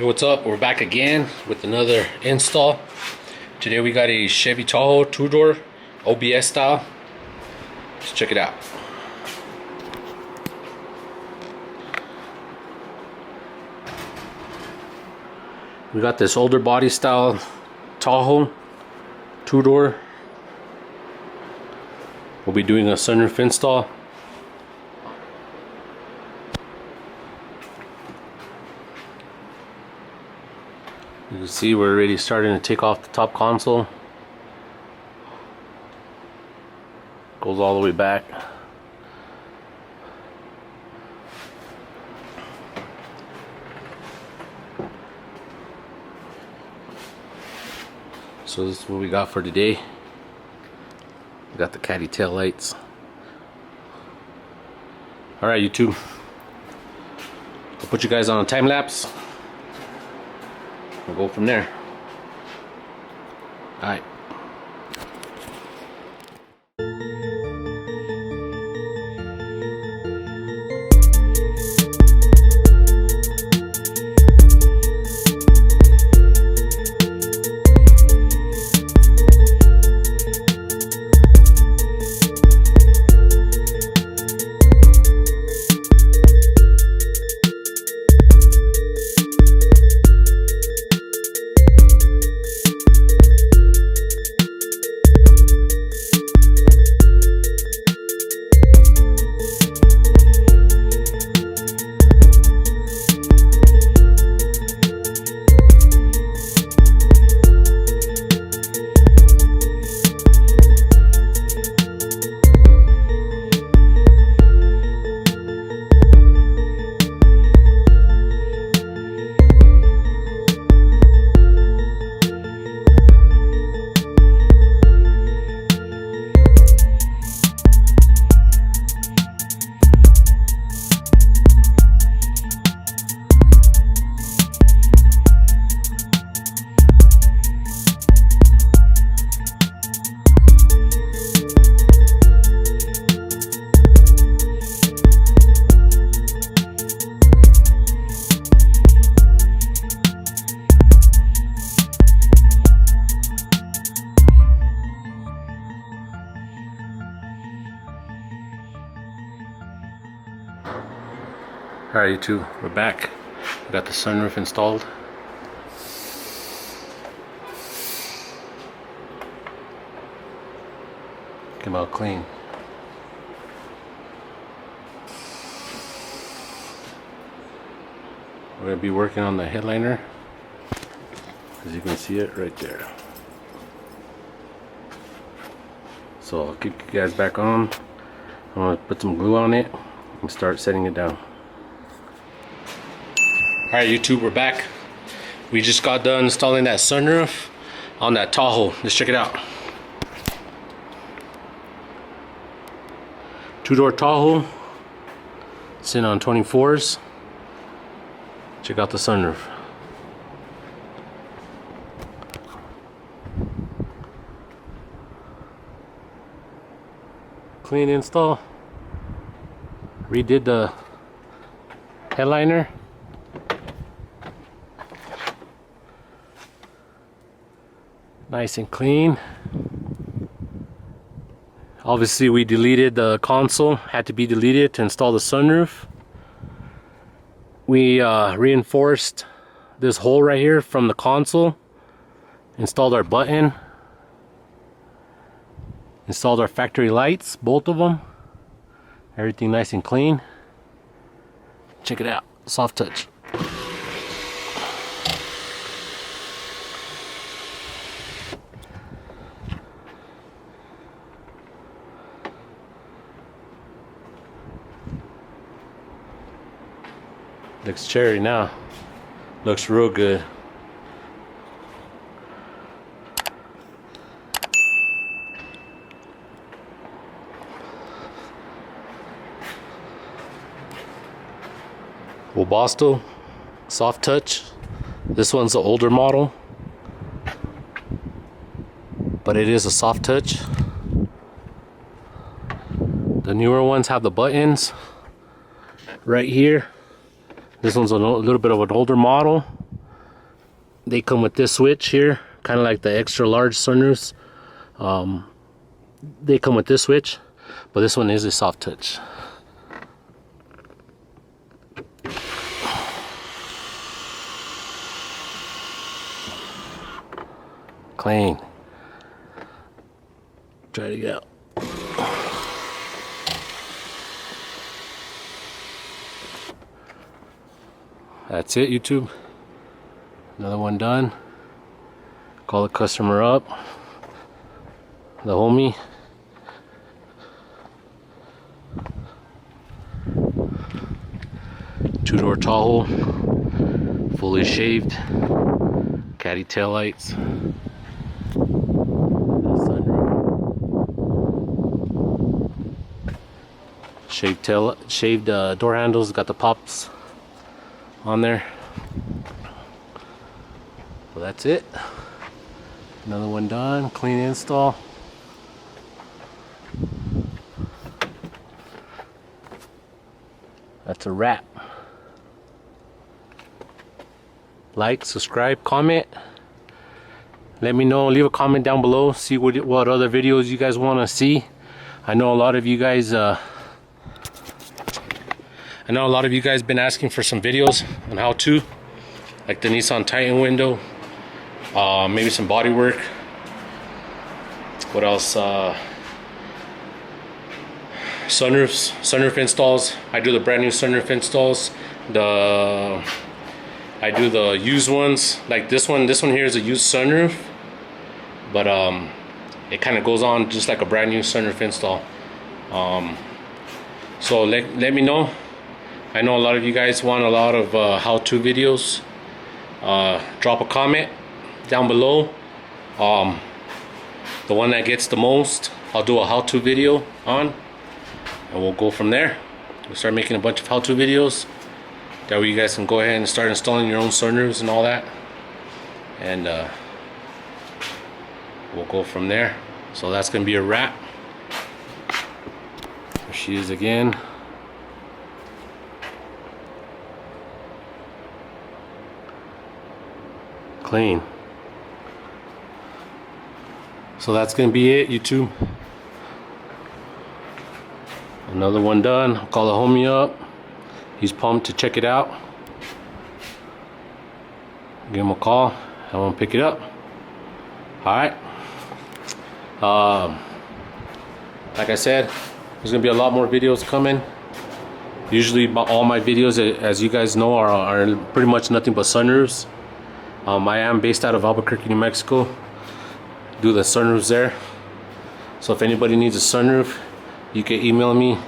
Hey, what's up? We're back again with another install. Today we got a Chevy Tahoe 2-door OBS style. Let's check it out. We got this older body style Tahoe 2-door. We'll be doing a sunroof install. You can see we're already starting to take off the top console. Goes all the way back. So this is what we got for today. We got the caddy tail lights. Alright, YouTube. I'll put you guys on a time lapse. We'll go from there. Alright. Alright, YouTube, we're back. We got the sunroof installed. Came out clean. We're going to be working on the headliner. As you can see it right there. So I'll kick you guys back on. I'm going to put some glue on it and start setting it down. Alright, YouTube, we're back. We just got done installing that sunroof on that Tahoe. Let's check it out. 2-door Tahoe, sitting on 24s. Check out the sunroof. Clean install. Redid the headliner. Nice and clean. Obviously we deleted the console, had to be deleted to install the sunroof. We reinforced this hole right here from the console. Installed our button. Installed our factory lights, both of them. Everything nice and clean. Check it out, soft touch. Looks cherry now. Looks real good. Robskustoms, soft touch. This one's the older model, but it is a soft touch. The newer ones have the buttons right here. This one's a little bit of an older model. they come with this switch here, kind of like the extra large sunroofs. They come with this switch, but this one is a soft touch. Clean. Try to get out. That's it, YouTube. Another one done. Call the customer up, the homie. Two-door Tahoe, fully shaved, caddy taillights, sunroof, shaved door handles. Got the pops on there. So that's it. Another one done. Clean install. That's a wrap. Like, subscribe, comment. Let me know. Leave a comment down below. See what other videos you guys want to see. I know a lot of you guys. I know a lot of you guys been asking for some videos on how to, like the Nissan Titan window, maybe some body work. What else? Sunroof installs. I do the brand new sunroof installs. I do the used ones, like this one. This one here is a used sunroof, but it kind of goes on just like a brand new sunroof install. So let me know. I know a lot of you guys want a lot of how-to videos. Drop a comment down below. The one that gets the most, I'll do a how-to video on, and we'll go from there. We'll start making a bunch of how-to videos. That way you guys can go ahead and start installing your own sunroofs and all that, and we'll go from there. So that's gonna be a wrap. There she is again. Clean. So that's gonna be it, YouTube. Another one done. I'll call the homie up. He's pumped to check it out. Give him a call. Have him pick it up. Alright. Like I said, there's gonna be a lot more videos coming. Usually all my videos, as you guys know, are pretty much nothing but sunroofs. I am based out of Albuquerque, New Mexico. Do the sunroofs there. So if anybody needs a sunroof, you can email me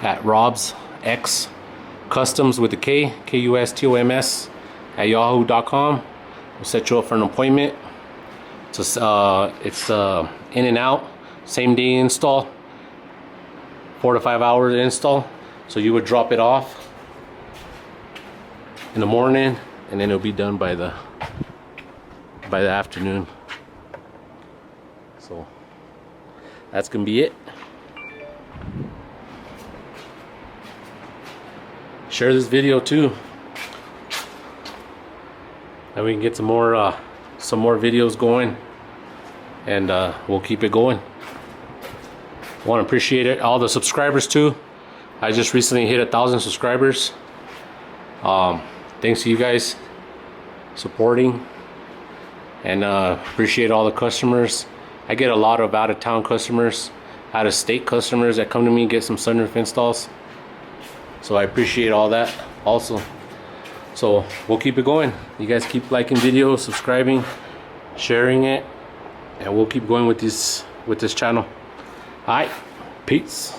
at Robskustoms with a K, Kustoms at yahoo.com. We'll set you up for an appointment. It's in and out, same day install, 4 to 5 hours install. So you would drop it off in the morning, and then it'll be done by the afternoon. So that's gonna be it. Share this video too, and we can get some more videos going, and we'll keep it going. I want to appreciate it, all the subscribers too. I just recently hit 1,000 subscribers. Thanks to you guys supporting, and appreciate all the customers. I get a lot of out-of-town customers, out-of-state customers that come to me and get some sunroof installs. So I appreciate all that also. So we'll keep it going. You guys keep liking videos, subscribing, sharing it, and we'll keep going with this channel. All right, peace.